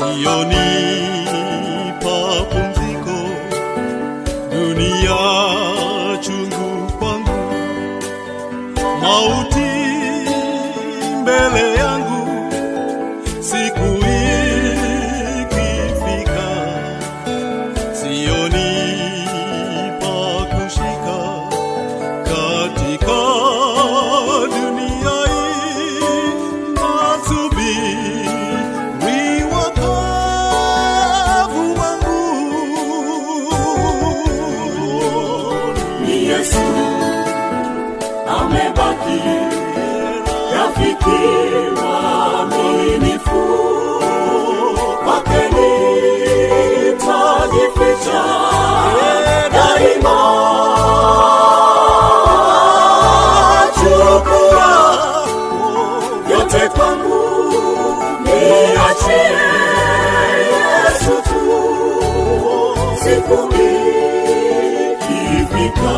sioni pumziko, dunia chungu kwangu, mauti mbele yangu, siku ikifika, sioni pa kushika katika dunia hii, nasubiri wokovu wangu. Ni Yesu amebaki, rafiki mwaminifu, kwake nitajificha daima. Chukua yote kwangu, niachie Yesu tu, siku ikifika